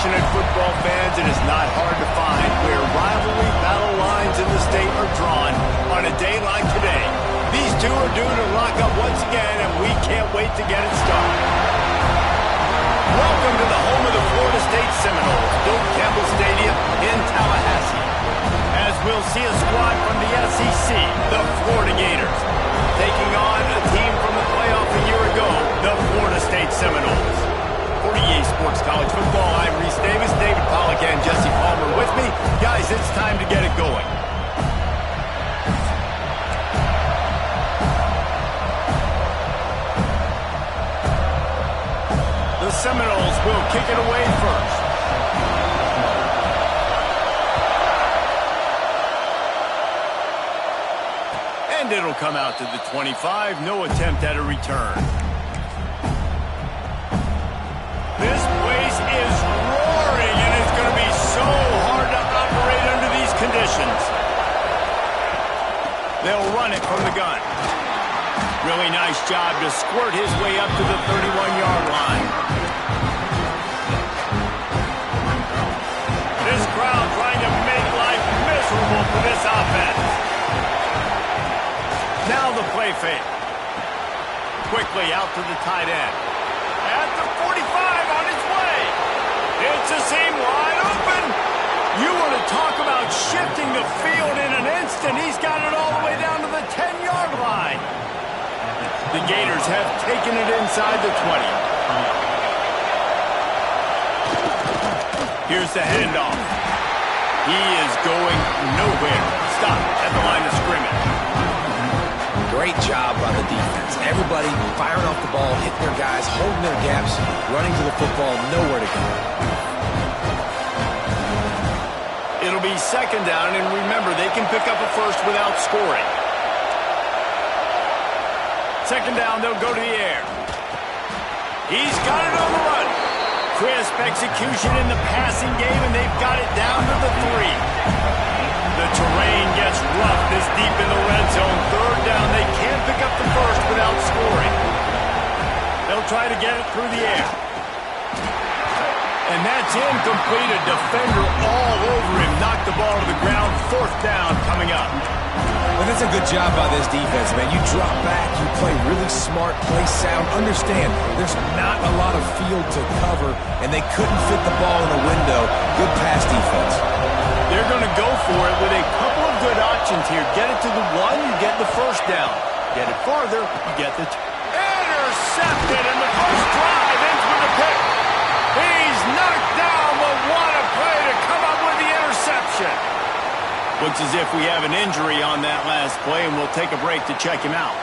passionate football fans, it is not hard to find where rivalry battle lines in the state are drawn on a day like today. These two are due to lock up once again, and we can't wait to get it started. Welcome to the home of the Florida State Seminoles, Bill Campbell Stadium in Tallahassee. As we'll see a squad from the SEC, the Florida Gators, taking on a team from the playoff a year ago, the Florida State Seminoles. For EA Sports College Football, I'm Reese Davis, David Pollack, and Jesse Palmer with me. Guys, it's time to get it going. The Seminoles will kick it away first. And it'll come out to the 25. No attempt at a return. This place is roaring, and it's going to be so hard to operate under these conditions. They'll run it from the gun. Really nice job to squirt his way up to the 31-yard line. This crowd trying to make life miserable for this offense. Now the play fake. Quickly out to the tight end. At the 45 on his way. It's a seam wide open. You want to talk about shifting the field in an instant. He's got it all the way down to the 10-yard line. The Gators have taken it inside the 20. Here's the handoff. He is going nowhere. Stop at the line of scrimmage. Great job by the defense. Everybody firing off the ball, hitting their guys, holding their gaps, running to the football, nowhere to go. It'll be second down, and remember, they can pick up a first without scoring. Second down, they'll go to the air. He's got it on the run. Crisp execution in the passing game, and they've got it down to the 3. The terrain gets rough this deep in the red zone. Third down, they can't pick up the first without scoring. They'll try to get it through the air. And that's incomplete. A defender all over him. Knocked the ball to the ground. Fourth down coming up. Well, that's a good job by this defense, man. You drop back, you play really smart, play sound. Understand, there's not a lot of field to cover, and they couldn't fit the ball in the window. Good pass defense. They're going to go for it with a couple of good options here. Get it to the 1, you get the first down. Get it farther, you get the intercepted, and the first drive ends with a pick. He's knocked down, but what a play to come up with the interception. Looks as if we have an injury on that last play, and we'll take a break to check him out.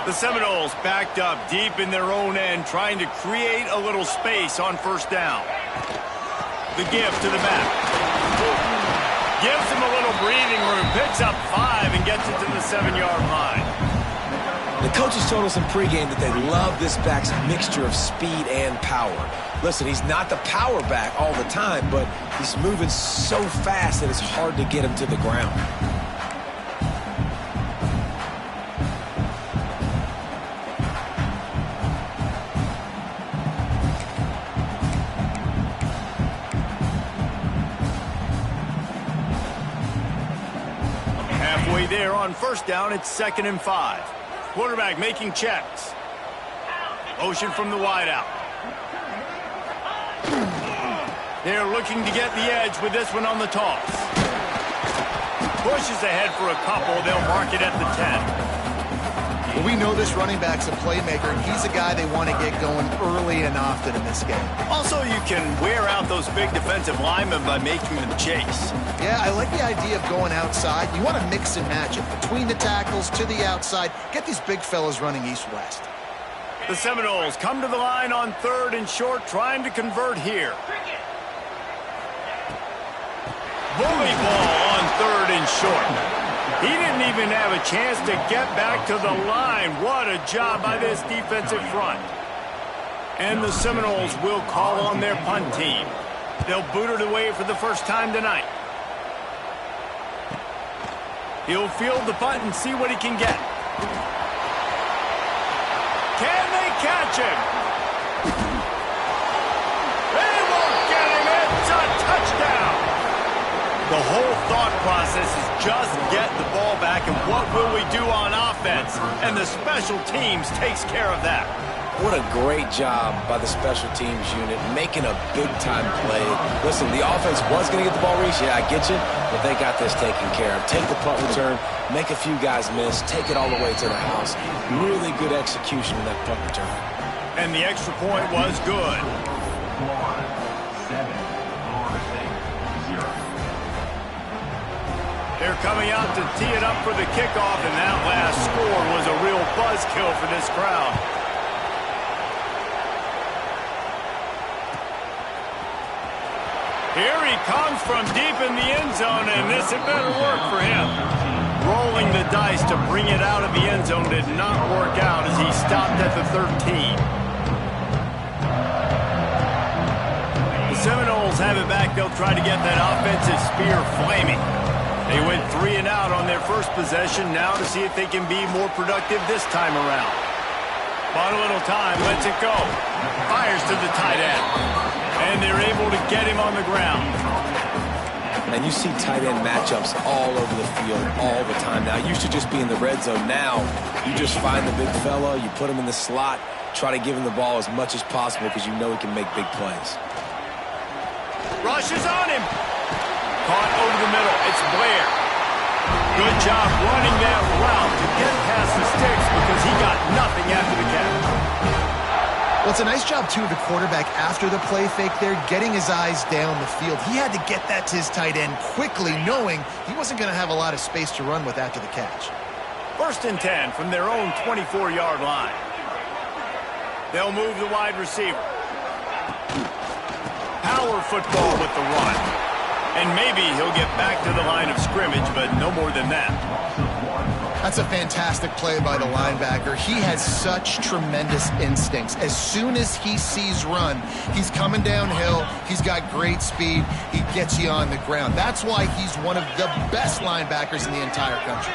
The Seminoles backed up deep in their own end, trying to create a little space on first down. The give to the back. Gives him a little breathing room, picks up 5 and gets it to the 7-yard line. The coaches told us in pregame that they love this back's mixture of speed and power. Listen, he's not the power back all the time, but he's moving so fast that it's hard to get him to the ground. Halfway there on first down, it's 2nd and 5. Quarterback making checks. Motion from the wideout. They're looking to get the edge with this one on the toss. Pushes ahead for a couple. They'll mark it at the 10. Well, we know this running back's a playmaker, and he's a guy they want to get going early and often in this game. Also, you can wear out those big defensive linemen by making them chase. Yeah, I like the idea of going outside. You want to mix and match it between the tackles to the outside. Get these big fellas running east-west. The Seminoles come to the line on 3rd and short, trying to convert here. Bully ball on 3rd and short. He didn't even have a chance to get back to the line. What a job by this defensive front. And the Seminoles will call on their punt team. They'll boot it away for the first time tonight. He'll field the punt and see what he can get. Can they catch him. They won't get him. It's a touchdown. The whole thought process is just get the ball back and what will we do on offense? And the special teams takes care of that. What a great job by the special teams unit making a big-time play. Listen, the offense was going to get the ball reached. Yeah, I get you, but they got this taken care of. Take the punt return, make a few guys miss, take it all the way to the house. Really good execution in that punt return. And the extra point was good. They're coming out to tee it up for the kickoff, and that last score was a real buzzkill for this crowd. Here he comes from deep in the end zone, and this had better work for him. Rolling the dice to bring it out of the end zone did not work out as he stopped at the 13. The Seminoles have it back. They'll try to get that offensive spear flaming. They went 3 and out on their first possession, now to see if they can be more productive this time around. Bought a little time, lets it go. Fires to the tight end. And they're able to get him on the ground. And you see tight end matchups all over the field all the time now. It used to just be in the red zone. Now you just find the big fella, you put him in the slot, try to give him the ball as much as possible because you know he can make big plays. Rush is on him. Caught over the middle. It's Blair. Good job running that route to get past the sticks because he got nothing after the catch. Well, it's a nice job, too, of the quarterback after the play fake there, getting his eyes down the field. He had to get that to his tight end quickly, knowing he wasn't going to have a lot of space to run with after the catch. 1st and 10 from their own 24-yard line. They'll move the wide receiver. Power football with the run. And maybe he'll get back to the line of scrimmage, but no more than that. That's a fantastic play by the linebacker. He has such tremendous instincts. As soon as he sees run, he's coming downhill. He's got great speed. He gets you on the ground. That's why he's one of the best linebackers in the entire country.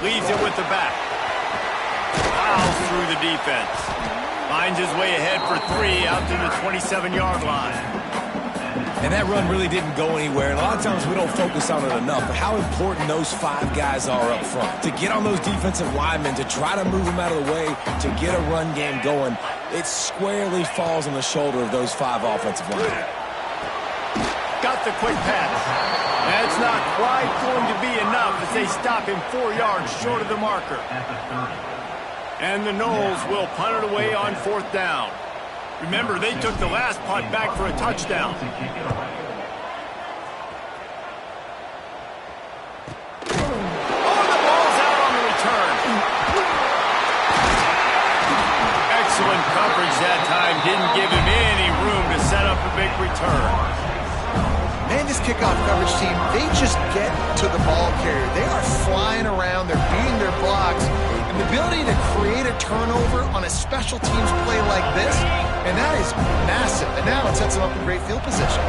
Leaves it with the back. Fouls through the defense. Finds his way ahead for 3 out to the 27-yard line. And that run really didn't go anywhere. And a lot of times we don't focus on it enough, but how important those 5 guys are up front. To get on those defensive linemen, to try to move them out of the way, to get a run game going, it squarely falls on the shoulder of those 5 offensive linemen. Got the quick pass. That's not quite going to be enough as they stop him 4 yards short of the marker. And the Noles will punt it away on 4th down. Remember, they took the last punt back for a touchdown. Oh, the ball's out on the return. Excellent coverage that time. Didn't give him any room to set up a big return. Man, this kickoff coverage team, they just get to the ball carrier. They are flying around. They're beating their blocks. And the ability to create a turnover on a special teams play like this, and that is massive. And now it sets them up in great field position.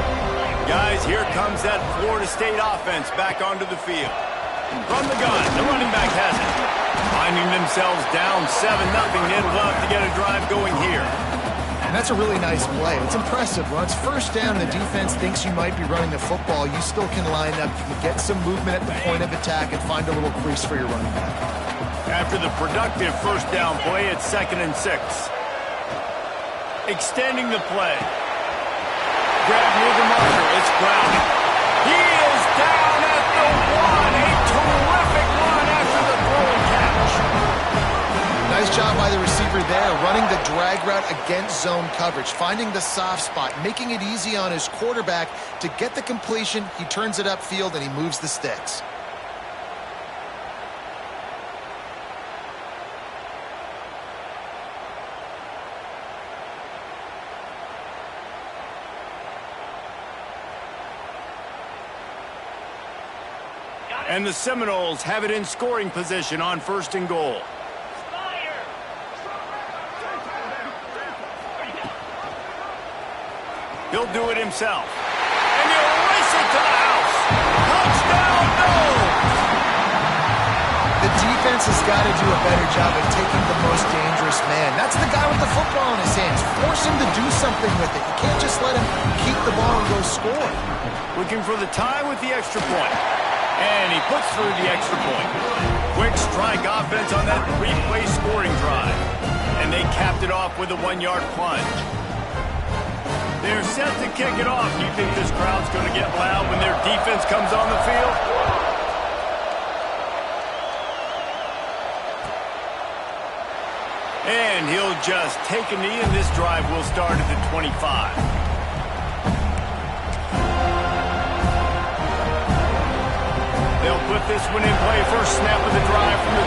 Guys, here comes that Florida State offense back onto the field. From the gun, the running back has it. Finding themselves down 7-0, they'd love to get a drive going here. And that's a really nice play. It's impressive. When it's 1st down and the defense thinks you might be running the football, you still can line up. You can get some movement at the point of attack and find a little crease for your running back. After the productive 1st down play, it's 2nd and 6. Extending the play. Grab near the marker. It's Brown. He is down at the 1. A terrific run after the throw and catch. Nice job by the receiver there, running the drag route against zone coverage, finding the soft spot, making it easy on his quarterback to get the completion. He turns it upfield and he moves the sticks. And the Seminoles have it in scoring position on 1st and goal. He'll do it himself. And he'll race it to the house. Touchdown, Noles! The defense defense has got to do a better job of taking the most dangerous man. That's the guy with the football in his hands. Force him to do something with it. You can't just let him keep the ball and go score. Looking for the tie with the extra point. And he puts through the extra point. Quick strike offense on that three-play scoring drive. And they capped it off with a 1-yard plunge. They're set to kick it off. You think this crowd's going to get loud when their defense comes on the field? And he'll just take a knee, and this drive will start at the 25. They'll put this one in play. First snap of the drive from the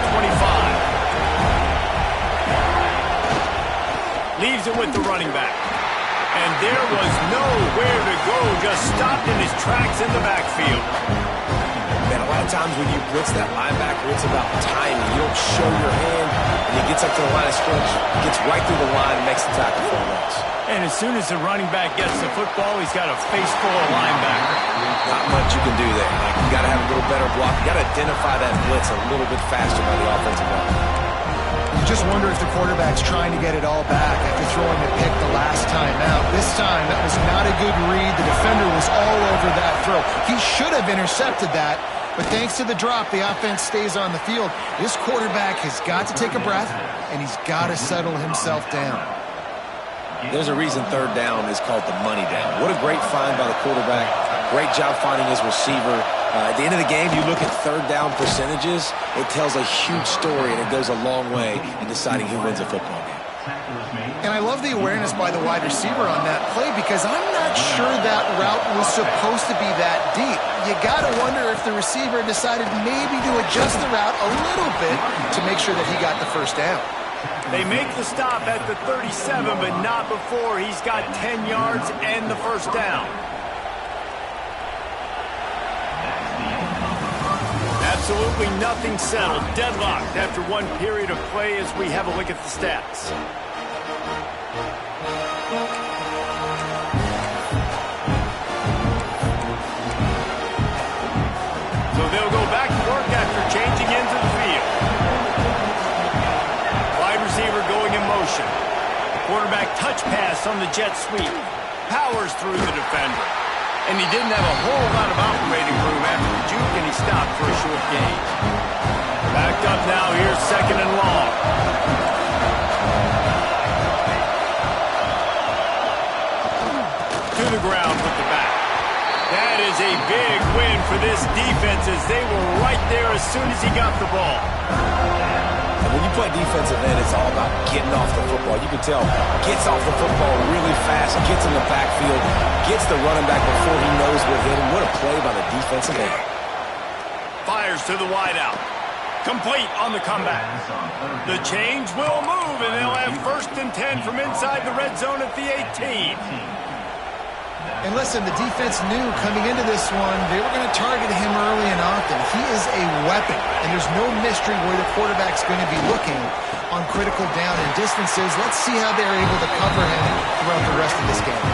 25. Leaves it with the running back. And there was nowhere to go. Just stopped in his tracks in the backfield. Man, a lot of times when you blitz that linebacker, it's about timing. You don't show your hand, and he gets up to the line of scrimmage, gets right through the line, and makes the tackle for a loss. And as soon as the running back gets the football, he's got a face full of linebacker. Not much you can do there. Like, you got to have a little better block. You got to identify that blitz a little bit faster by the offensive line. You just wonder if the quarterback's trying to get it all back after throwing a pick the last time out. This time, that was not a good read. The defender was all over that throw. He should have intercepted that, but thanks to the drop, the offense stays on the field. This quarterback has got to take a breath, and he's got to settle himself down. There's a reason third down is called the money down. What a great find by the quarterback. Great job finding his receiver. At the end of the game, you look at third down percentages, it tells a huge story, and it goes a long way in deciding who wins a football game. And I love the awareness by the wide receiver on that play because I'm not sure that route was supposed to be that deep. You got to wonder if the receiver decided maybe to adjust the route a little bit to make sure that he got the first down. They make the stop at the 37, but not before he's got 10 yards and the first down. Absolutely nothing settled. Deadlocked after one period of play as we have a look at the stats. So they'll go back to work after changing into the field. Wide receiver going in motion. Quarterback touch pass on the jet sweep. Powers through the defender. And he didn't have a whole lot of operating room after the juke, and he stopped for a short gain. Backed up now, here's second and long. To the ground with the back. That is a big win for this defense as they were right there as soon as he got the ball. And when you play defensive end, it's all about getting off the football. You can tell, gets off the football really fast, gets in the backfield, gets the running back before he knows what hit him. What a play by the defensive end. Fires to the wideout. Complete on the comeback. The change will move, and they'll have first and 10 from inside the red zone at the 18. And listen, the defense knew coming into this one, they were going to target him early and often. He is a weapon, and there's no mystery where the quarterback's going to be looking on critical down and distances. Let's see how they're able to cover him throughout the rest of this game.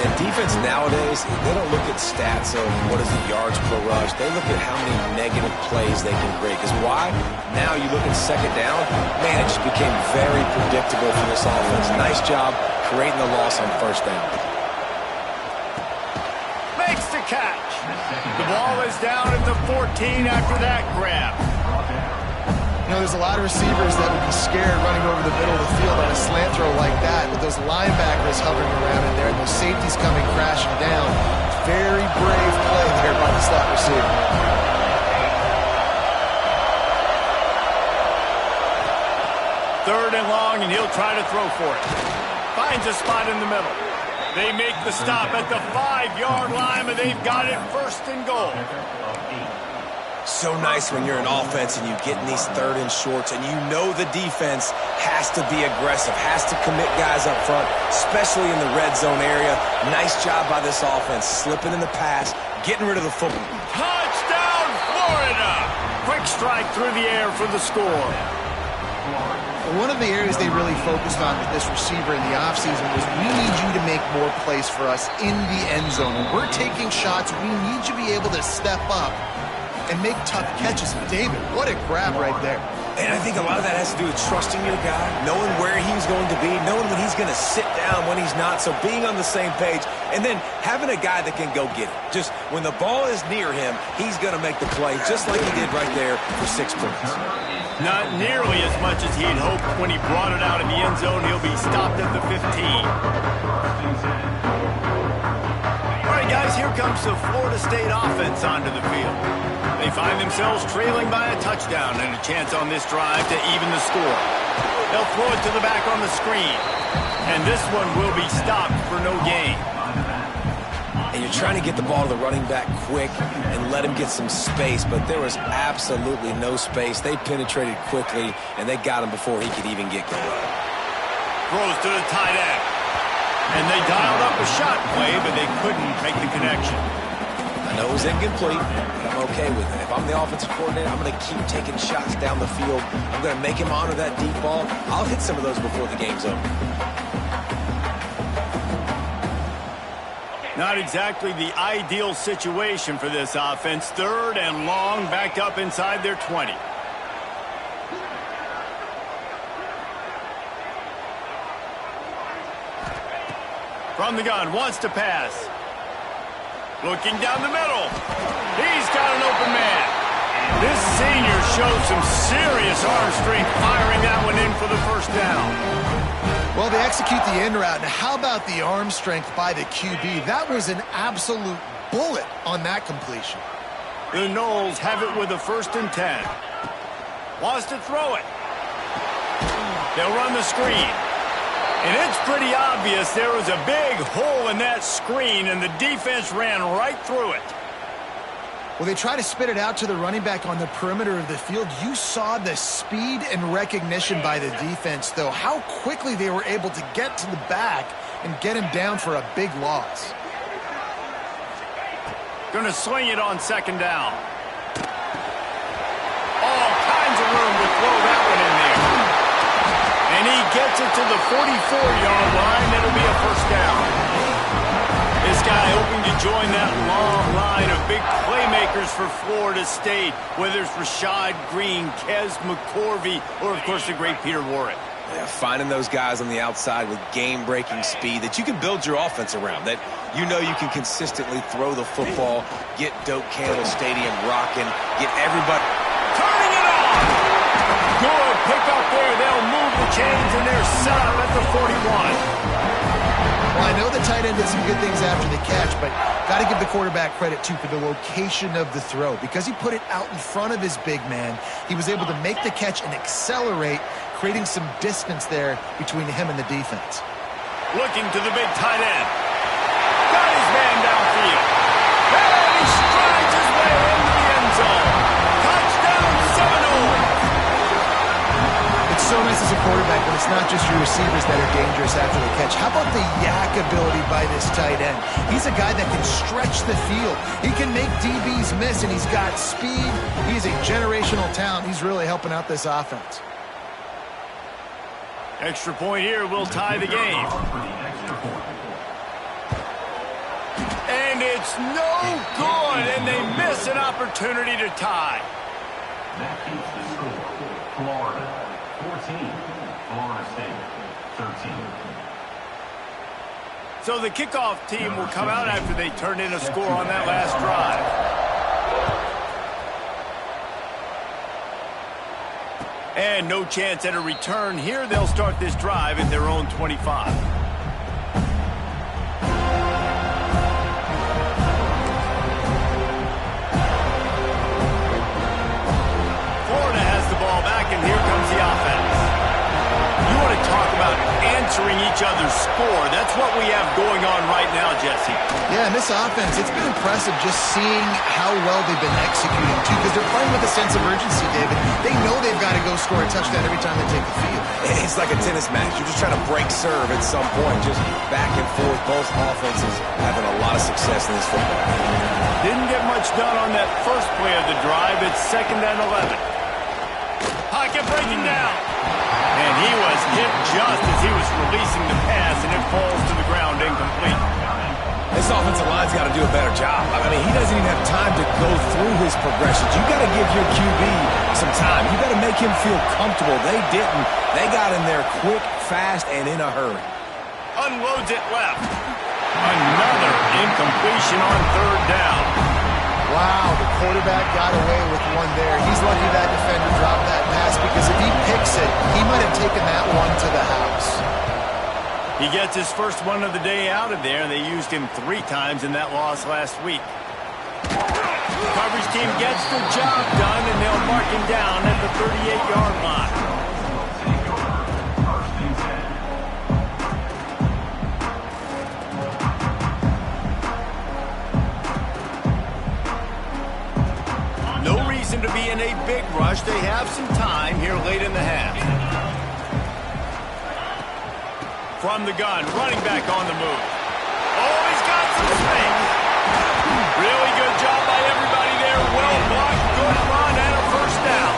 And defense nowadays, they don't look at stats of what is the yards per rush. They look at how many negative plays they can create. Because why? Now you look at second down, man, it just became very predictable for this offense. Nice job creating the loss on first down. Makes the catch. The ball is down at the 14 after that grab. You know, there's a lot of receivers that would be scared running over the middle of the field on a slant throw like that, with those linebackers hovering around in there and those safeties coming crashing down. Very brave play there by the slot receiver. Third and long, and he'll try to throw for it. Finds a spot in the middle. They make the stop at the 5-yard line, but they've got it first and goal. So nice when you're an offense and you get in these third and shorts and you know the defense has to be aggressive, has to commit guys up front, especially in the red zone area. Nice job by this offense, slipping in the pass, getting rid of the football. Touchdown, Florida! Quick strike through the air for the score. One of the areas they really focused on with this receiver in the offseason was we need you to make more plays for us in the end zone. When we're taking shots, we need you to be able to step up and make tough catches. David, what a grab right there. And I think a lot of that has to do with trusting your guy, knowing where he's going to be, knowing when he's going to sit down, when he's not, so being on the same page, and then having a guy that can go get it. Just when the ball is near him, he's going to make the play, just like he did right there for 6 points. Not nearly as much as he'd hoped when he brought it out in the end zone. He'll be stopped at the 15. All right, guys, here comes the Florida State offense onto the field. They find themselves trailing by a touchdown and a chance on this drive to even the score. They'll throw it to the back on the screen. And this one will be stopped for no gain. And you're trying to get the ball to the running back quick and let him get some space, but there was absolutely no space. They penetrated quickly, and they got him before he could even get going. Throws to the tight end. And they dialed up a shot play, but they couldn't make the connection. I know it was incomplete, but I'm okay with it. If I'm the offensive coordinator, I'm going to keep taking shots down the field. I'm going to make him honor that deep ball. I'll hit some of those before the game's over. Not exactly the ideal situation for this offense. 3rd and long, backed up inside their 20. From the gun, wants to pass. Looking down the middle. He's got an open man. This senior shows some serious arm strength firing that one in for the first down. Well, they execute the end route. Now, how about the arm strength by the QB? That was an absolute bullet on that completion. The Noles have it with a 1st and 10. Wants to throw it. They'll run the screen. And it's pretty obvious there was a big hole in that screen, and the defense ran right through it. Well, they try to spit it out to the running back on the perimeter of the field. You saw the speed and recognition by the defense, though, how quickly they were able to get to the back and get him down for a big loss. Going to swing it on 2nd down. All kinds of room to throw that one in there. And he gets it to the 44-yard line. It'll be a 1st down. This guy hoping to join that long line of big playmakers for Florida State, whether it's Rashad Green, Kez McCorvey, or, of course, the great Peter Warrick. Yeah, finding those guys on the outside with game-breaking speed that you can build your offense around, that you know you can consistently throw the football, get Doak Campbell Stadium rocking, get everybody turning it on. Good pick up there. They'll move the chains, and they're set up at the 41. Well, I know the tight end did some good things after the catch, but got to give the quarterback credit, too, for the location of the throw. Because he put it out in front of his big man, he was able to make the catch and accelerate, creating some distance there between him and the defense. Looking to the big tight end. Got his man downfield. And he strides his way into the end zone. Touchdown, Seminole. It's so nice as a quarterback when it's not just your receivers that are dangerous after the catch. How about the yak ability by this tight end? He's a guy that can stretch the field. He can make DBs miss, and he's got speed. He's a generational talent. He's really helping out this offense. Extra point here will tie the game. And it's no good, and they miss an opportunity to tie. That keeps the score. Florida 14, Florida State 13. So the kickoff team will come out after they turn in a score on that last drive. And no chance at a return here. They'll start this drive at their own 25. Florida has the ball back, and here comes the offense. You want to talk about answering each other's score. That's what we have going on right now, Jesse. Yeah, and this offense, it's been impressive just seeing how well they've been executing, too, because they're playing with a sense of urgency, David. They know they've got to go score a touchdown every time they take the field. It's like a tennis match. You're just trying to break serve at some point, just back and forth. Both offenses having a lot of success in this football. Didn't get much done on that first play of the drive. It's 2nd and 11. Pocket breaking down. And he was hit just as he was releasing the pass, and it falls to the ground incomplete. As This offensive line's got to do a better job. I mean, he doesn't even have time to go through his progressions. You got to give your QB some time. You got to make him feel comfortable. They didn't. They got in there quick, fast, and in a hurry. Unloads it left. Another incompletion on third down. Wow, the quarterback got away with one there. He's lucky that defender dropped that pass because if he picks it, he might have taken that one to the house. He gets his first one of the day out of there. They used him 3 times in that loss last week. Coverage team gets the job done, and they'll mark him down at the 38-yard line. No reason to be in a big rush. They have some time here late in the half. From the gun, running back on the move. Oh, he's got some space. Really good job by everybody there. Well blocked, good run, and a first down.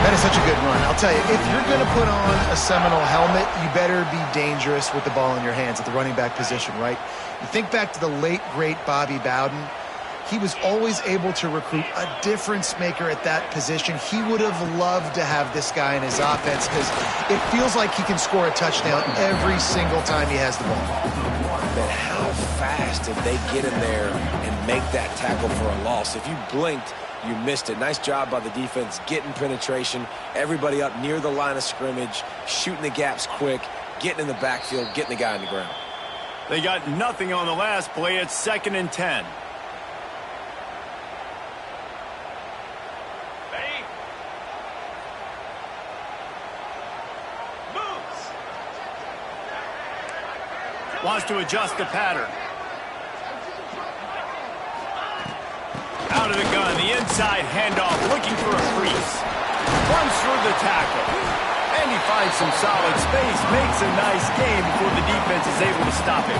That is such a good run. I'll tell you, if you're going to put on a Seminole helmet, you better be dangerous with the ball in your hands at the running back position, right? You think back to the late, great Bobby Bowden. He was always able to recruit a difference maker at that position. He would have loved to have this guy in his offense because it feels like he can score a touchdown every single time he has the ball. But how fast did they get in there and make that tackle for a loss? If you blinked, you missed it. Nice job by the defense getting penetration. Everybody up near the line of scrimmage, shooting the gaps quick, getting in the backfield, getting the guy on the ground. They got nothing on the last play. It's 2nd and 10. Wants to adjust the pattern. Out of the gun, the inside handoff, looking for a crease. Runs through the tackle. And he finds some solid space, makes a nice game before the defense is able to stop him.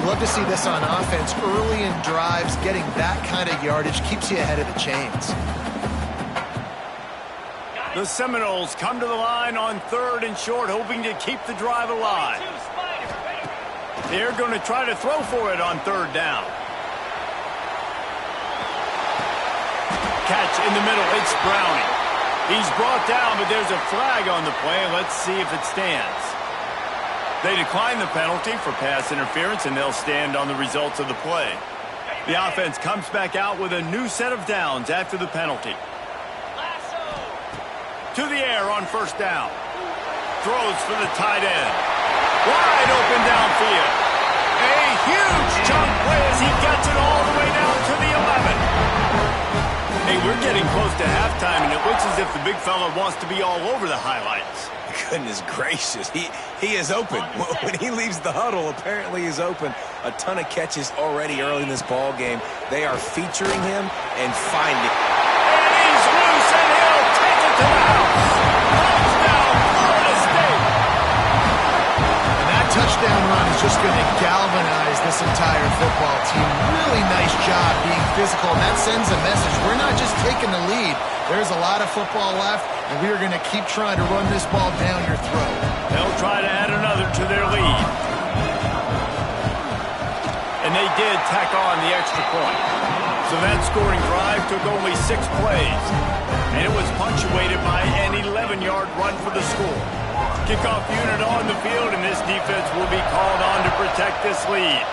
You love to see this on offense. Early in drives, getting that kind of yardage keeps you ahead of the chains. The Seminoles come to the line on 3rd and short, hoping to keep the drive alive. They're going to try to throw for it on 3rd down. Catch in the middle. It's Browning. He's brought down, but there's a flag on the play. Let's see if it stands. They decline the penalty for pass interference, and they'll stand on the results of the play. The offense comes back out with a new set of downs after the penalty. To the air on 1st down. Throws for the tight end. Wide open downfield. A huge chunk play as he gets it all the way down to the 11. Hey, we're getting close to halftime, and it looks as if the big fella wants to be all over the highlights. Goodness gracious, he is open. When he leaves the huddle, apparently he's open. A ton of catches already early in this ball game. They are featuring him and finding. And he's loose, and he'll take it to the house. Touchdown, Florida State. And that touchdown run is just going to galvanize this entire football team. Really nice job being physical, and that sends a message. We're not just taking the lead. There's a lot of football left, and we are going to keep trying to run this ball down your throat. They'll try to add another to their lead. And they did tack on the extra point. So that scoring drive took only 6 plays. And it was punctuated by an 11-yard run for the score. Kickoff unit on the field, and this defense will be called on to protect this lead.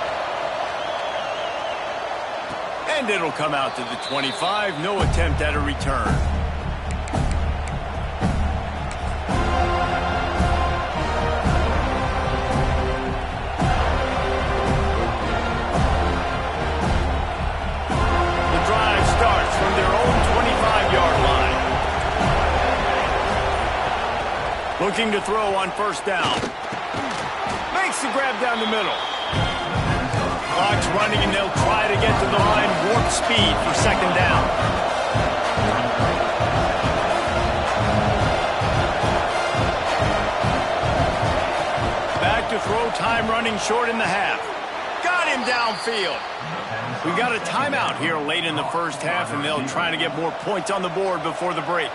And it'll come out to the 25. No attempt at a return. The drive starts from their own 25-yard line. Looking to throw on 1st down. Makes the grab down the middle. Clock's running, and they'll try to get to the line. Warp speed for 2nd down. Back to throw, time running short in the half. Got him downfield. We've got a timeout here late in the first half, and they'll try to get more points on the board before the break.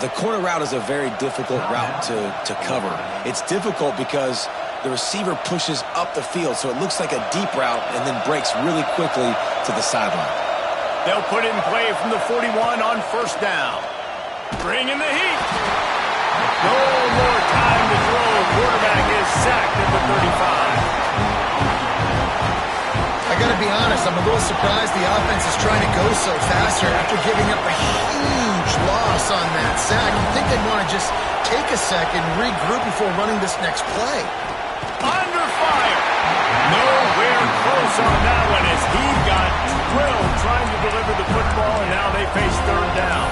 The corner route is a very difficult route to cover. It's difficult because The receiver pushes up the field, so it looks like a deep route and then breaks really quickly to the sideline. They'll put it in play from the 41 on first down. Bring in the heat. No more time to throw. Quarterback is sacked at the 35. I got to be honest, I'm a little surprised the offense is trying to go so fast here after giving up a huge loss on that sack. You'd think they'd want to just take a second, regroup before running this next play. Under fire. Nowhere close on that one as he got drilled trying to deliver the football, and now they face third down.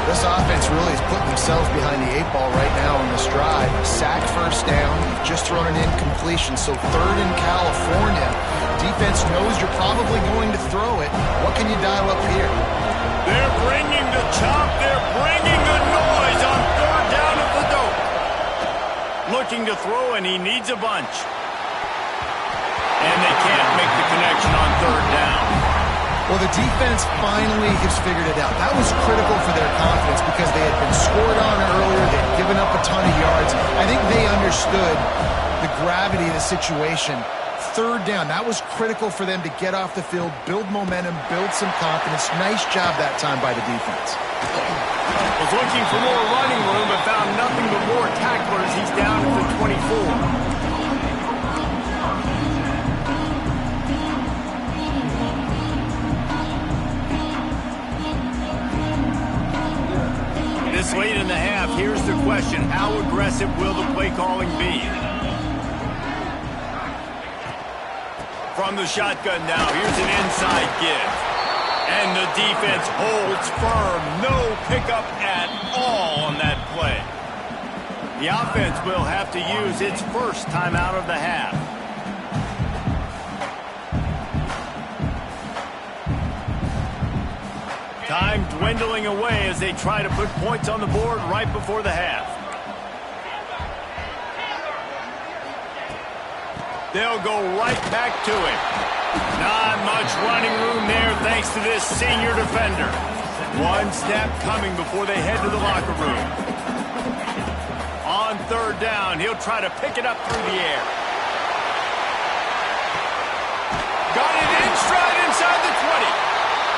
This offense really is putting themselves behind the 8 ball right now on this drive. Sack first down, you've just thrown an incompletion, so third in California. Defense knows you're probably going to throw it. What can you dial up here? They're bringing the chop. They're bringing the noise on third down at the dope. Looking to throw, and he needs a bunch. And they can't make the connection on third down. Well, the defense finally has figured it out. That was critical for their confidence because they had been scored on earlier. They had given up a ton of yards. I think they understood the gravity of the situation. Third down, that was critical for them to get off the field, build momentum, build some confidence. Nice job that time by the defense. Was looking for more running room, but found nothing but more tacklers. He's down at the 24. This late in the half, here's the question. How aggressive will the play calling be? From the shotgun now, here's an inside give. And the defense holds firm. No pickup at all on that play. The offense will have to use its first timeout of the half. Time dwindling away as they try to put points on the board right before the half. They'll go right back to him. Not much running room there thanks to this senior defender. One snap coming before they head to the locker room. On third down, he'll try to pick it up through the air. Got it in stride inside the 20.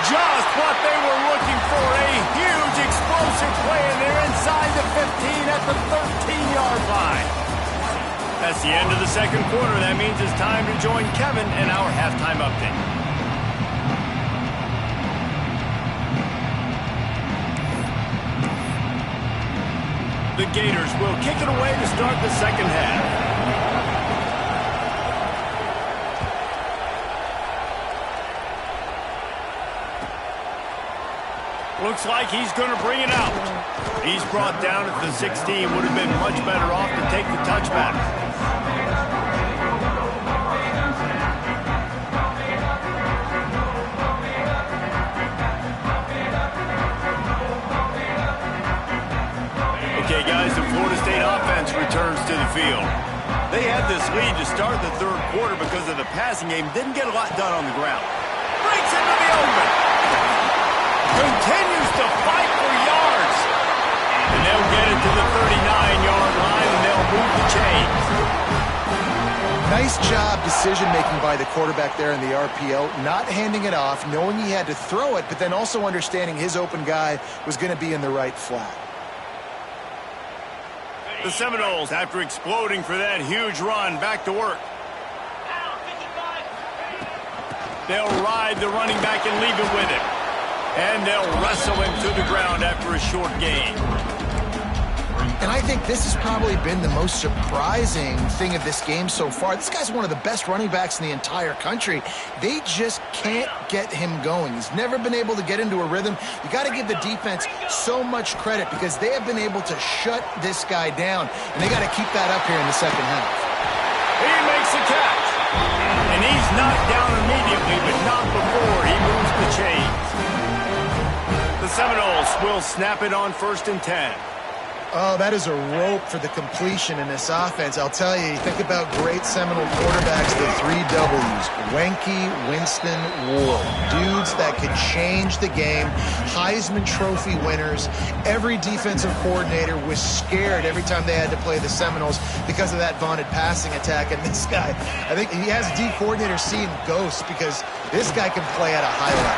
Just what they were looking for, a huge explosive play, and they're inside the 15 at the 13-yard line. That's the end of the second quarter. That means it's time to join Kevin in our halftime update. The Gators will kick it away to start the second half. Looks like he's going to bring it out. He's brought down at the 16. Would have been much better off to take the touchback. Okay, guys, the Florida State offense returns to the field. They had this lead to start the third quarter because of the passing game. Didn't get a lot done on the ground. Breaks into the open. Continues to fight for yards. And they'll get it to the 39-yard line, and they'll move the chains. Nice job decision-making by the quarterback there in the RPO, not handing it off, knowing he had to throw it, but then also understanding his open guy was going to be in the right flat. The Seminoles, after exploding for that huge run, back to work. They'll ride the running back and leave it with him. And they'll wrestle him to the ground after a short gain. And I think this has probably been the most surprising thing of this game so far. This guy's one of the best running backs in the entire country. They just can't get him going. He's never been able to get into a rhythm. You got to give the defense so much credit because they have been able to shut this guy down. And they got to keep that up here in the second half. He makes the catch. And he's knocked down immediately, but not before he moves the chains. The Seminoles will snap it on 1st and 10. Oh, that is a rope for the completion in this offense. I'll tell you, think about great Seminole quarterbacks, the 3 W's. Wenke, Winston, Ward. Dudes that could change the game. Heisman Trophy winners. Every defensive coordinator was scared every time they had to play the Seminoles because of that vaunted passing attack. And this guy, I think he has D coordinator seeing ghosts because this guy can play at a high level.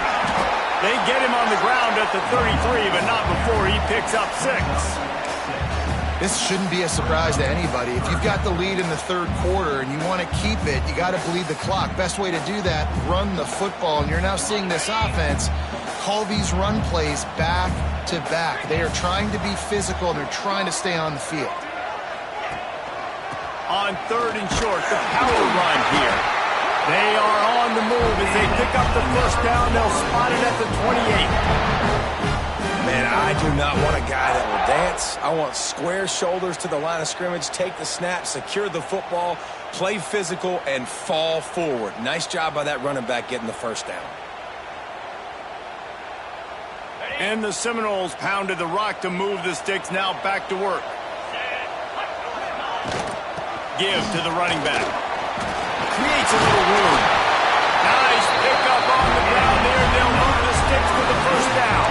They get him on the ground at the 33, but not before he picks up 6. This shouldn't be a surprise to anybody. If you've got the lead in the third quarter and you want to keep it, you got to bleed the clock. Best way to do that, run the football. And you're now seeing this offense call these run plays back to back. They are trying to be physical, and they're trying to stay on the field. On 3rd and short, the power run here. They are on the move as they pick up the first down. They'll spot it at the 28. Man, I do not want a guy that will dance. I want square shoulders to the line of scrimmage, take the snap, secure the football, play physical, and fall forward. Nice job by that running back getting the first down. And the Seminoles pounded the rock to move the sticks, now back to work. Give to the running back. Creates a little room. Nice pickup on the ground there. They'll move the sticks to the first down.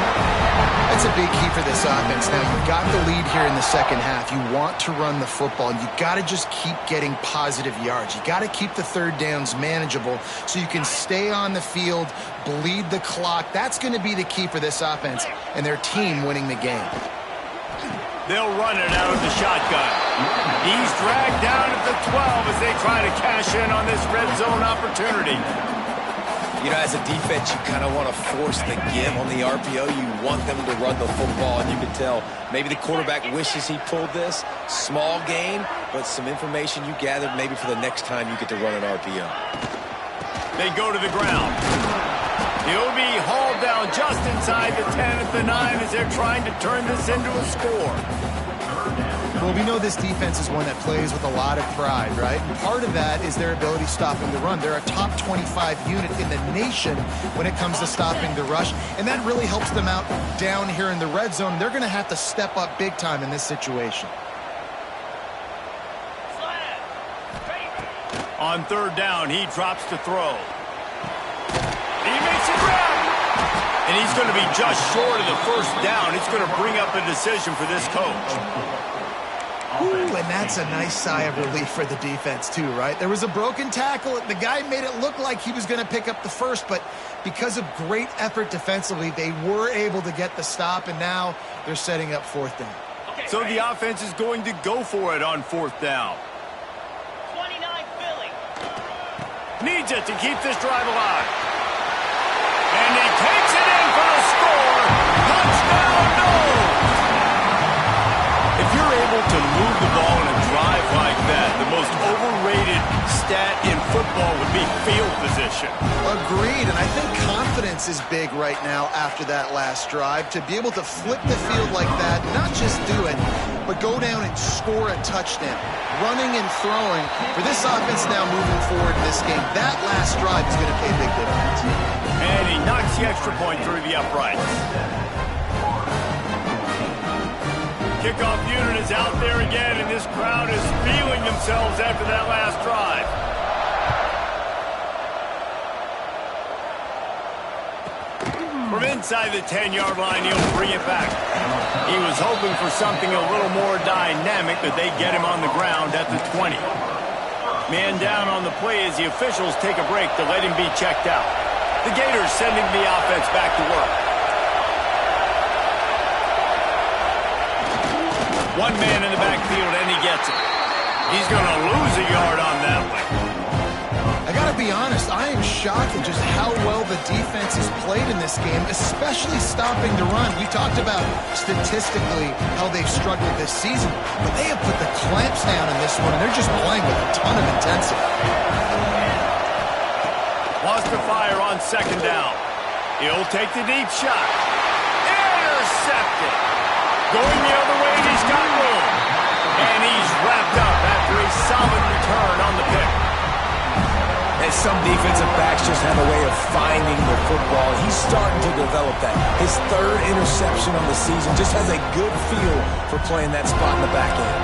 That's a big key for this offense. Now, you've got the lead here in the second half. You want to run the football. You got to just keep getting positive yards. You got to keep the third downs manageable so you can stay on the field, bleed the clock. That's going to be the key for this offense and their team winning the game. They'll run it out of the shotgun. He's dragged down at the 12 as they try to cash in on this red zone opportunity. You know, as a defense, you kind of want to force the give on the RPO. You want them to run the football, and you can tell maybe the quarterback wishes he pulled this. Small game, but some information you gathered maybe for the next time you get to run an RPO. They go to the ground. He'll be hauled down just inside the 10 at the 9 as they're trying to turn this into a score. Well, we know this defense is one that plays with a lot of pride, right? And part of that is their ability stopping the run. They're a top 25 unit in the nation when it comes to stopping the rush, and that really helps them out down here in the red zone. They're going to have to step up big time in this situation. On 3rd down, he drops to throw. He makes a grab. And he's going to be just short of the first down. It's going to bring up a decision for this coach. Ooh, and that's a nice sigh of relief for the defense too, right? There was a broken tackle. The guy made it look like he was going to pick up the first, but because of great effort defensively, they were able to get the stop, and now they're setting up 4th down. So the offense is going to go for it on 4th down. 29 Philly. Needs it to keep this drive alive. And he takes it in for the score. Touchdown, no! If you're able to move the ball in a drive like that, the most overrated stat in football would be field position. Agreed, and I think confidence is big right now after that last drive. To be able to flip the field like that, not just do it, but go down and score a touchdown. Running and throwing, for this offense now moving forward in this game, that last drive is going to pay a big difference. And he knocks the extra point through the uprights. Kickoff unit is out there again, and this crowd is feeling themselves after that last drive. From inside the 10-yard line, he'll bring it back. He was hoping for something a little more dynamic, but they get him on the ground at the 20. Man down on the play as the officials take a break to let him be checked out. The Gators sending the offense back to work. One man in the backfield, and he gets it. He's going to lose a yard on that one. I got to be honest, I am shocked at just how well the defense has played in this game, especially stopping the run. We talked about statistically how they've struggled this season, but they have put the clamps down in this one, and they're just playing with a ton of intensity. Lost to fire on 2nd down. He'll take the deep shot. Intercepted. Going the other way, and he's got room. And he's wrapped up after a solid return on the pick. And And some defensive backs just have a way of finding the football. He's starting to develop that. His third interception on the season, just has a good feel for playing that spot in the back end.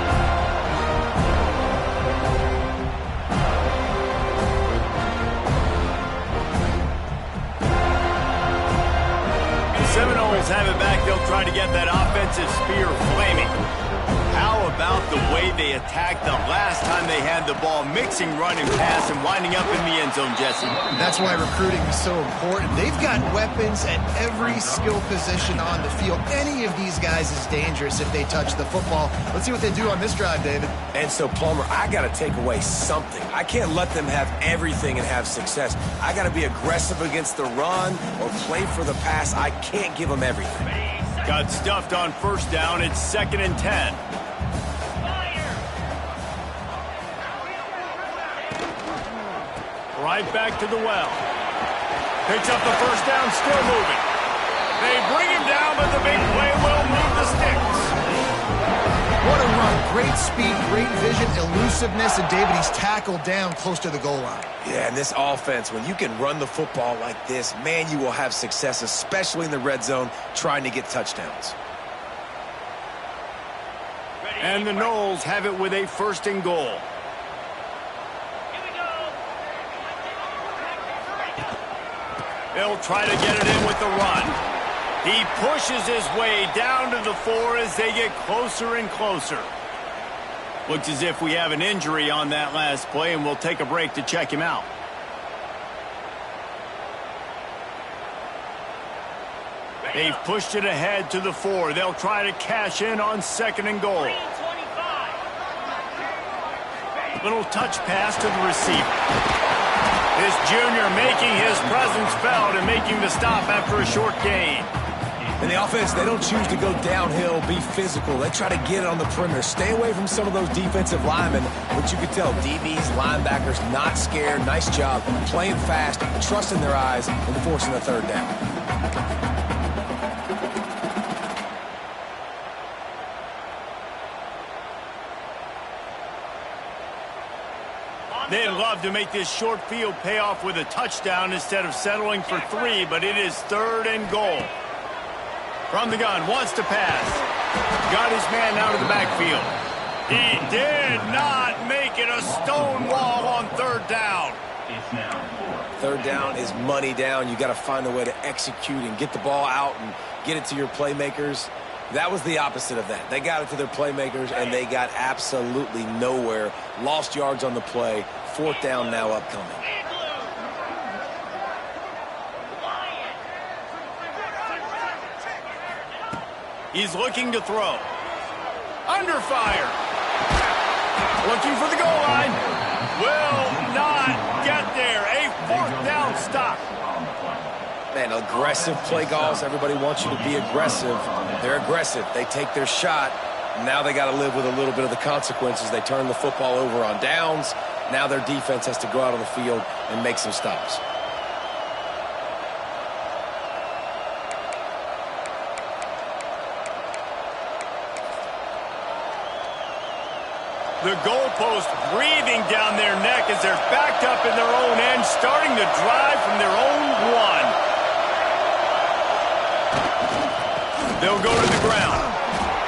Seminoles have it back. They'll try to get that offensive spear flaming. How about the way they attacked the last time they had the ball, mixing run and pass and winding up in the end zone, Jesse? That's why recruiting is so important. They've got weapons at every skill position on the field. Any of these guys is dangerous if they touch the football. Let's see what they do on this drive, David. And so, Plummer, I got to take away something. I can't let them have everything and have success. I got to be aggressive against the run or play for the pass. I can't give them everything. Got stuffed on first down. It's 2nd and 10. Right back to the well. Picks up the first down, still moving. They bring him down, but the big play will move the sticks. What a run. Great speed, great vision, elusiveness, and David, he's tackled down close to the goal line. Yeah, and this offense, when you can run the football like this, man, you will have success, especially in the red zone, trying to get touchdowns. And the Noles have it with a 1st and goal. They'll try to get it in with the run. He pushes his way down to the 4 as they get closer and closer. Looks as if we have an injury on that last play, and we'll take a break to check him out. They've pushed it ahead to the 4. They'll try to cash in on 2nd and goal. Little touch pass to the receiver. This junior making his presence felt and making the stop after a short gain. In the offense, they don't choose to go downhill, be physical. They try to get it on the perimeter. Stay away from some of those defensive linemen, which you can tell, DBs, linebackers, not scared. Nice job playing fast, trusting their eyes, and forcing the 3rd down. They'd love to make this short field pay off with a touchdown instead of settling for 3, but it is 3rd and goal. From the gun, wants to pass. Got his man out of the backfield. He did not make it. A stone wall on 3rd down. 3rd down is money down. You got to find a way to execute and get the ball out and get it to your playmakers. That was the opposite of that. They got it to their playmakers, and they got absolutely nowhere. Lost yards on the play. 4th down now upcoming. He's looking to throw. Under fire. Looking for the goal line. Will not get there. A 4th down stop. Man, aggressive play calls. Everybody wants you to be aggressive. They're aggressive. They take their shot. Now they got to live with a little bit of the consequences. They turn the football over on downs. Now their defense has to go out on the field and make some stops. The goalpost breathing down their neck as they're backed up in their own end, starting the drive from their own 1. They'll go to the ground.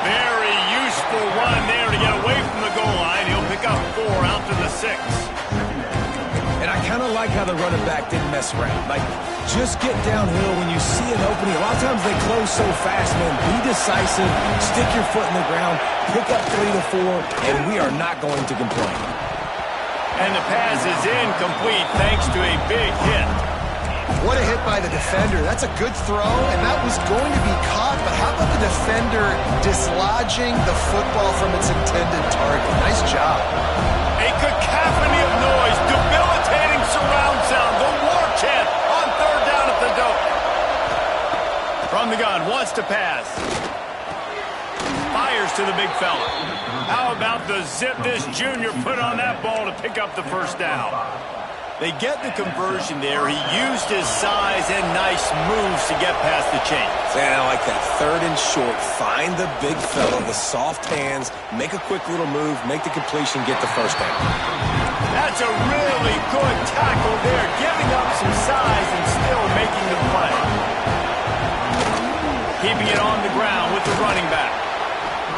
Very useful run there to get away from the goal line. He'll pick up 4 out to the 6. And I kind of like how the running back didn't mess around. Like, just get downhill when you see an opening. A lot of times they close so fast, man. Be decisive, stick your foot in the ground, pick up 3 to 4, and we are not going to complain. And the pass is incomplete thanks to a big hit. What a hit by the defender. That's a good throw, and that was going to be caught, but how about the defender dislodging the football from its intended target? Nice job. A cacophony of noise, debilitating surround sound, the war chant on 3rd down at the dope. From the gun, wants to pass. Fires to the big fella. How about the zip this junior put on that ball to pick up the 1st down? They get the conversion there. He used his size and nice moves to get past the chains. And I like that. 3rd and short. Find the big fella, the soft hands, make a quick little move, make the completion, get the first down. That's a really good tackle there, giving up some size and still making the play. Keeping it on the ground with the running back.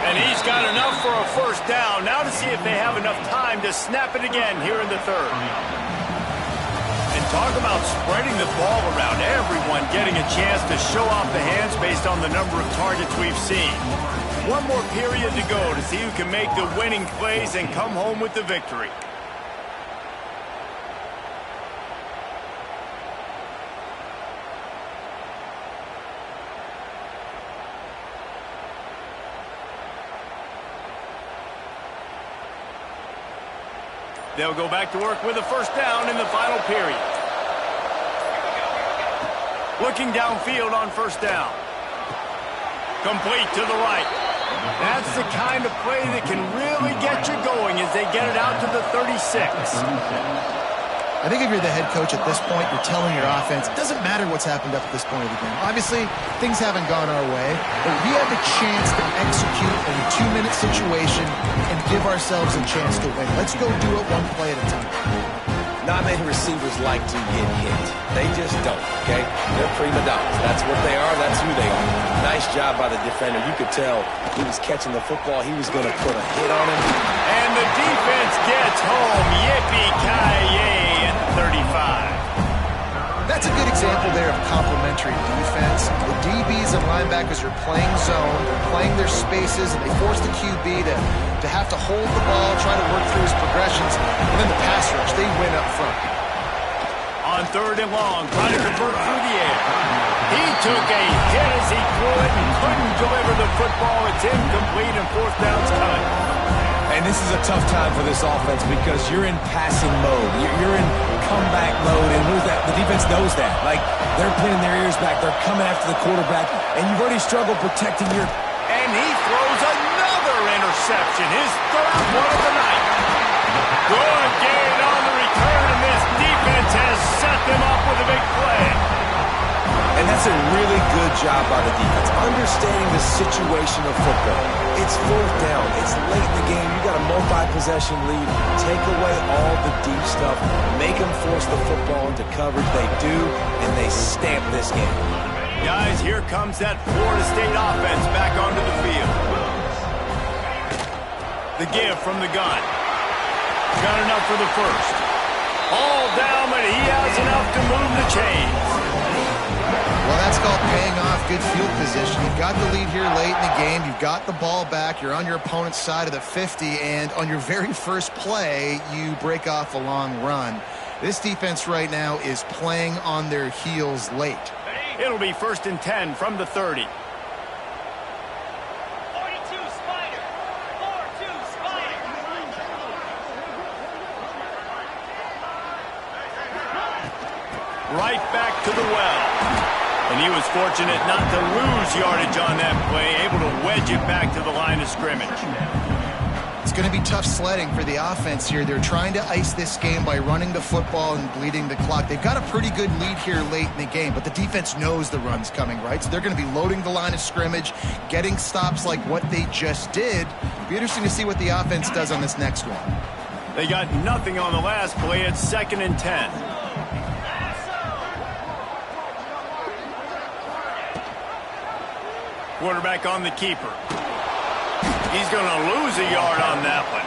And he's got enough for a first down. Now to see if they have enough time to snap it again here in the 3rd. And talk about spreading the ball around. Everyone getting a chance to show off the hands based on the number of targets we've seen. One more period to go to see who can make the winning plays and come home with the victory. They'll go back to work with a first down in the final period. Looking downfield on first down. Complete to the right. That's the kind of play that can really get you going as they get it out to the 36. I think if you're the head coach at this point, you're telling your offense, it doesn't matter what's happened up to this point of the game. Obviously, things haven't gone our way, but we have a chance to execute in a 2-minute situation and give ourselves a chance to win. Let's go do it one play at a time. Not many receivers like to get hit. They just don't, okay? They're prima donnas. That's what they are. That's who they are. Nice job by the defender. You could tell he was catching the football. He was going to put a hit on him. And the defense gets home. Yippee-ki-yay at 35. That's a good example there of complementary defense. The DBs and linebackers are playing zone, they're playing their spaces, and they force the QB to have to hold the ball, try to work through his progressions, and then the pass rush, they win up front. On 3rd and long, trying to convert through the air. He took a hit as he threw it and couldn't deliver the football. It's incomplete and 4th down's cut. And this is a tough time for this offense because you're in passing mode. You're in comeback mode, and the defense knows that. Like, they're pinning their ears back. They're coming after the quarterback, and you've already struggled protecting your... And he throws another interception, his 3rd one of the night. Good gain on the return, and this defense has set them up with a big play. And that's a really good job by the defense, understanding the situation of football. It's 4th down. It's late in the game. You got a multi-possession lead. Take away all the deep stuff. Make them force the football into coverage. They do, and they stamp this game. Guys, here comes that Florida State offense back onto the field. The give from the gun. Got enough for the first. All down, but he has enough to move the chains. Well, that's called paying off good field position. You've got the lead here late in the game. You've got the ball back. You're on your opponent's side of the 50, and on your very first play, you break off a long run. This defense right now is playing on their heels late. It'll be 1st and 10 from the 30. 42 Spider. 4-2 Spider. Right back to the well. And he was fortunate not to lose yardage on that play, able to wedge it back to the line of scrimmage. It's going to be tough sledding for the offense here. They're trying to ice this game by running the football and bleeding the clock. They've got a pretty good lead here late in the game, but the defense knows the run's coming, right? So they're going to be loading the line of scrimmage, getting stops like what they just did. Be interesting to see what the offense does on this next one. They got nothing on the last play. It's 2nd and 10. Quarterback on the keeper. He's going to lose a yard on that one.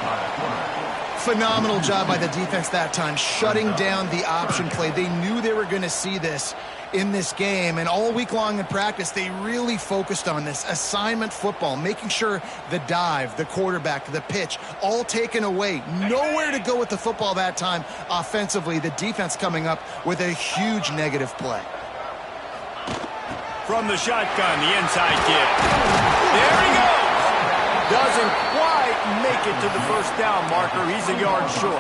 Phenomenal job by the defense that time, shutting down the option play. They knew they were going to see this in this game, and all week long in practice, they really focused on this assignment football, making sure the dive, the quarterback, the pitch, all taken away. Nowhere to go with the football that time offensively. The defense coming up with a huge negative play. From the shotgun, the inside give. There he goes. Doesn't quite make it to the first down marker. He's a yard short.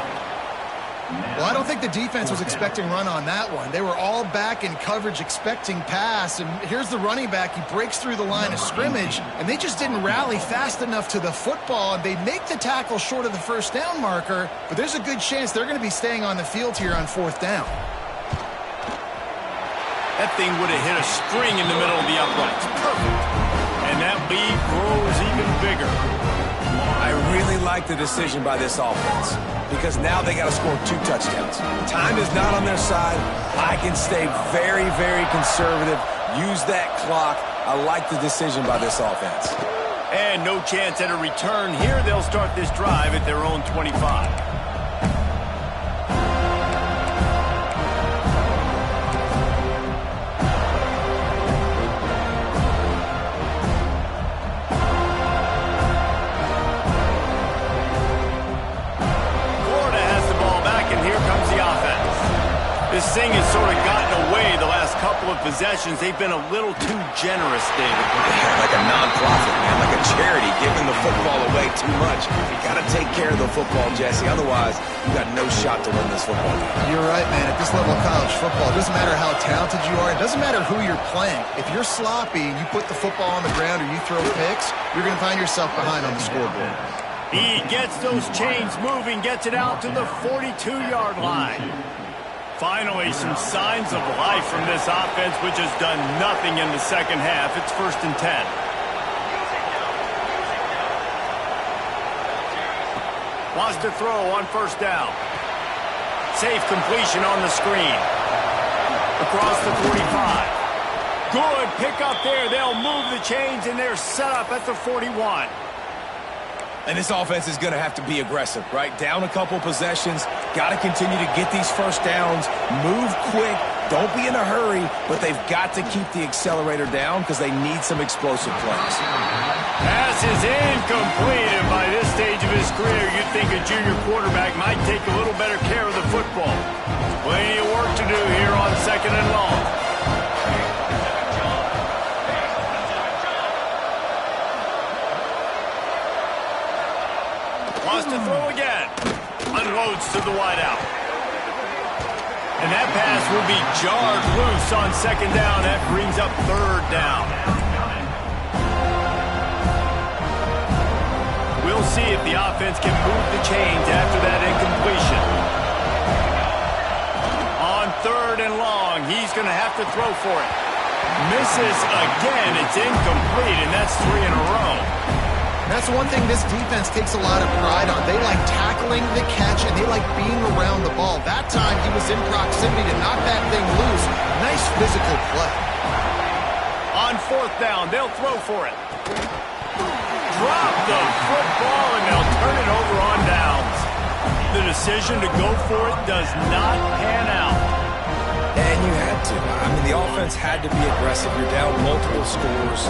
Well, I don't think the defense was expecting run on that one. They were all back in coverage expecting pass, and here's the running back. He breaks through the line of scrimmage, and they just didn't rally fast enough to the football, and they make the tackle short of the first down marker, but there's a good chance they're going to be staying on the field here on fourth down. That thing would have hit a string in the middle of the uprights. Perfect. And that lead grows even bigger. I really like the decision by this offense because now they got to score 2 touchdowns. Time is not on their side. I can stay very, very conservative. Use that clock. I like the decision by this offense. And no chance at a return here. They'll start this drive at their own 25. This thing has sort of gotten away the last couple of possessions. They've been a little too generous, David. Yeah, like a non-profit, man, like a charity, giving the football away too much. You got to take care of the football, Jesse. Otherwise, you got no shot to win this football game. You're right, man. At this level of college football, it doesn't matter how talented you are. It doesn't matter who you're playing. If you're sloppy and you put the football on the ground or you throw picks, you're going to find yourself behind on the scoreboard. He gets those chains moving, gets it out to the 42-yard line. Finally, some signs of life from this offense, which has done nothing in the second half. It's 1st and 10. Wants to throw on 1st down. Safe completion on the screen. Across the 45. Good pick up there. They'll move the chains, and they're set up at the 41. And this offense is going to have to be aggressive, right? Down a couple possessions, got to continue to get these first downs, move quick, don't be in a hurry, but they've got to keep the accelerator down because they need some explosive plays. Pass is incomplete, and by this stage of his career, you'd think a junior quarterback might take a little better care of the football. Plenty of work to do here on 2nd and long. Wants to throw again. Unloads to the wideout. And that pass will be jarred loose on 2nd down. That brings up 3rd down. We'll see if the offense can move the chains after that incompletion. On 3rd and long, he's going to have to throw for it. Misses again. It's incomplete, and that's 3 in a row. That's one thing this defense takes a lot of pride on. They like tackling the catch, and they like being around the ball. That time, he was in proximity to knock that thing loose. Nice physical play. On 4th down, they'll throw for it. Drop the football, and they'll turn it over on downs. The decision to go for it does not pan out. And you had to. I mean, the offense had to be aggressive. You're down multiple scores.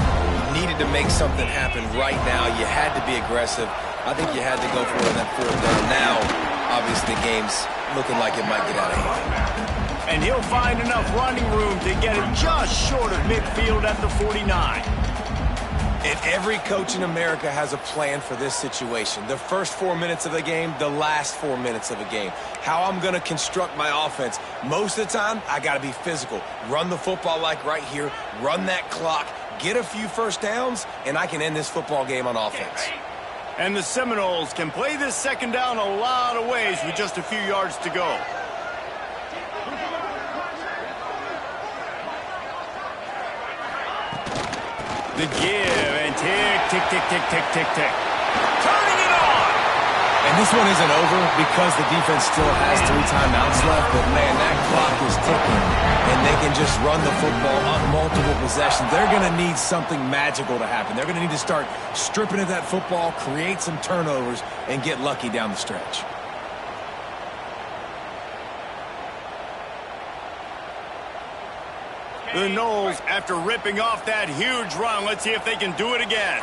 You needed to make something happen right now. You had to be aggressive. I think you had to go for it on that 4th down. Now, obviously, the game's looking like it might get out of hand. And he'll find enough running room to get it just short of midfield at the 49. And every coach in America has a plan for this situation. The first 4 minutes of the game, the last 4 minutes of the game. How I'm going to construct my offense. Most of the time, I got to be physical. Run the football like right here. Run that clock. Get a few first downs, and I can end this football game on offense. And the Seminoles can play this 2nd down a lot of ways with just a few yards to go. The give, and tick, tick, tick, tick, tick, tick, tick. Turning it on! And this one isn't over because the defense still has 3 timeouts left, but man, that clock is ticking, and they can just run the football on multiple possessions. They're going to need something magical to happen. They're going to need to start stripping at that football, create some turnovers, and get lucky down the stretch. The Noles, after ripping off that huge run, let's see if they can do it again.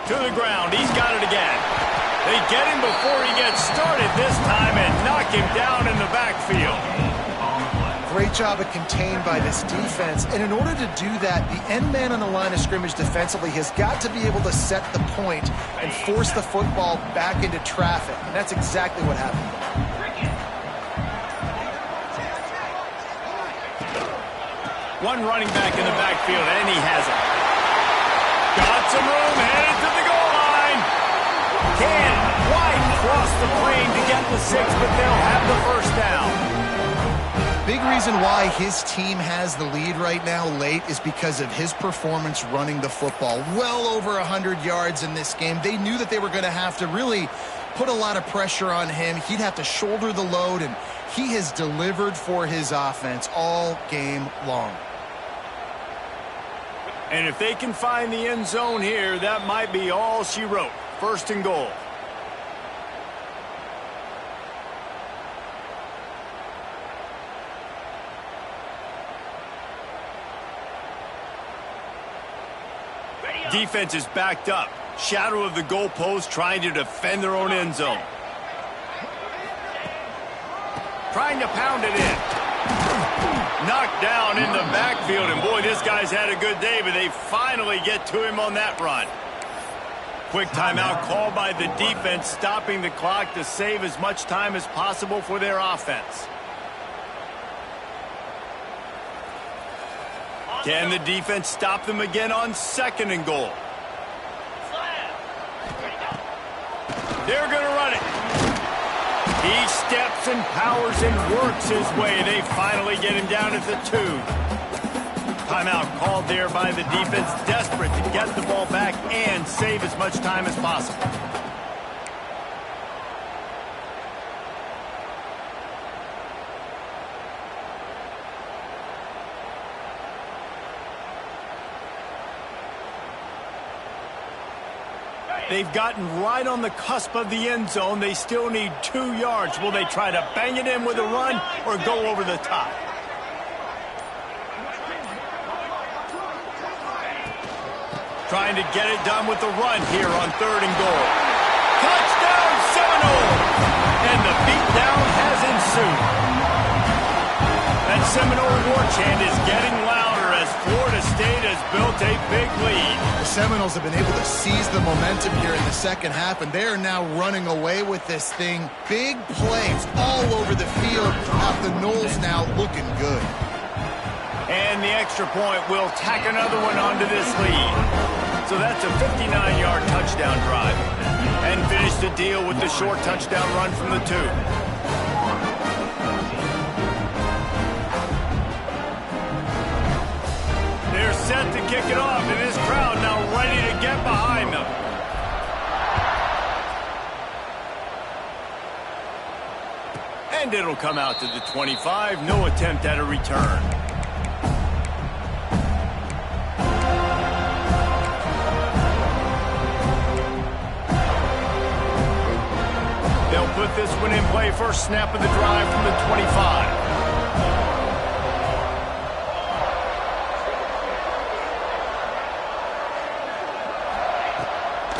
To the ground, he's got it again. They get him before he gets started this time and knock him down in the backfield. Great job of contained by this defense. And in order to do that, the end man on the line of scrimmage defensively has got to be able to set the point and force the football back into traffic. And that's exactly what happened. One running back in the backfield, and he has it. Got some room, headed to the goal line. Can't quite cross the plane to get the 6, but they'll have the first down. Big reason why his team has the lead right now late is because of his performance running the football. Well over 100 yards in this game. They knew that they were going to have to really put a lot of pressure on him. He'd have to shoulder the load, and he has delivered for his offense all game long. And if they can find the end zone here, that might be all she wrote. First and goal. Defense is backed up. Shadow of the goalpost, trying to defend their own end zone. Trying to pound it in. Knocked down in the backfield, and boy, this guy's had a good day, but they finally get to him on that run. Quick timeout called by the defense, stopping the clock to save as much time as possible for their offense. Can the defense stop them again on second and goal? They're going to run it. He steps and powers and works his way. They finally get him down at the 2. Timeout called there by the defense, desperate to get the ball back and save as much time as possible. They've gotten right on the cusp of the end zone. They still need 2 yards. Will they try to bang it in with a run or go over the top? Trying to get it done with the run here on third and goal. Touchdown, Seminoles! And the beatdown has ensued. That Seminole war chant is getting louder as Florida State has built a big lead. The Seminoles have been able to seize the momentum here in the second half, and they are now running away with this thing. Big plays all over the field. Have the Noles now looking good. And the extra point will tack another one onto this lead. So that's a 59-yard touchdown drive. And finish the deal with the short touchdown run from the 2. They're set to kick it off, and this crowd now ready to get behind them. And it'll come out to the 25. No attempt at a return. They'll put this one in play. First snap of the drive from the 25.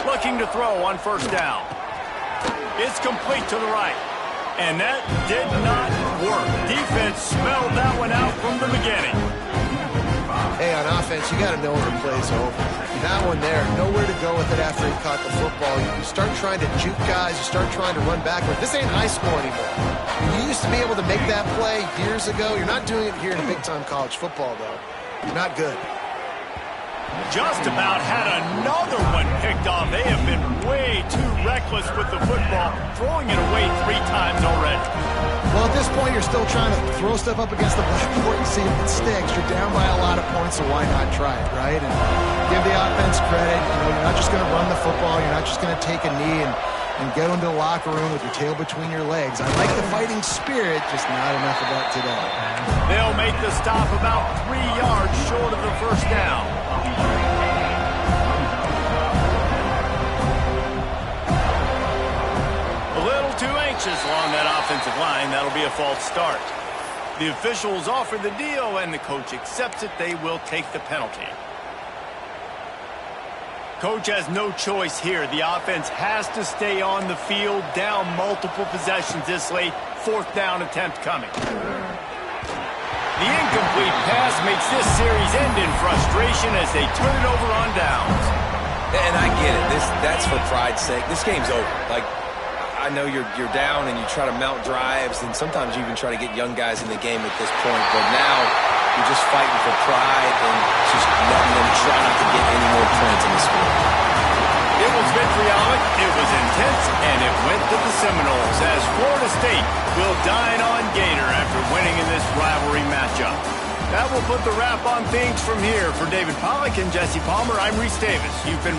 Looking to throw on first down. It's complete to the right. And that did not work. Defense smelled that one out from the beginning. Hey, on offense, you got to know when the play's over. That one there, nowhere to go with it after he caught the football. You start trying to juke guys. You start trying to run backward. This ain't high school anymore. You used to be able to make that play years ago. You're not doing it here in big-time college football, though. You're not good. Just about had another one picked off. They have been way too reckless with the football, throwing it away 3 times already. Well, at this point, you're still trying to throw stuff up against the blackboard and see if it sticks. You're down by a lot of points, so why not try it, right? And give the offense credit. You know, you're not just going to run the football. You're not just going to take a knee and go into the locker room with your tail between your legs. I like the fighting spirit, just not enough of that today. They'll make the stop about 3 yards short of the first down. A little too anxious along that offensive line. That'll be a false start. The officials offer the deal, and the coach accepts it. They will take the penalty. Coach has no choice here. The offense has to stay on the field, down multiple possessions this late. Fourth down attempt coming. The incomplete pass makes this series end in frustration as they turn it over on downs. And I get it. That's for pride's sake. This game's over. Like, I know you're down and you try to mount drives, and sometimes you even try to get young guys in the game at this point. But now you're just fighting for pride and just letting them try not to get any more points in the score. It was vitriolic, it was intense, and it went to the Seminoles as Florida State will dine on Gator after winning in this rivalry matchup. That will put the wrap on things from here. For David Pollack and Jesse Palmer, I'm Reese Davis. You've been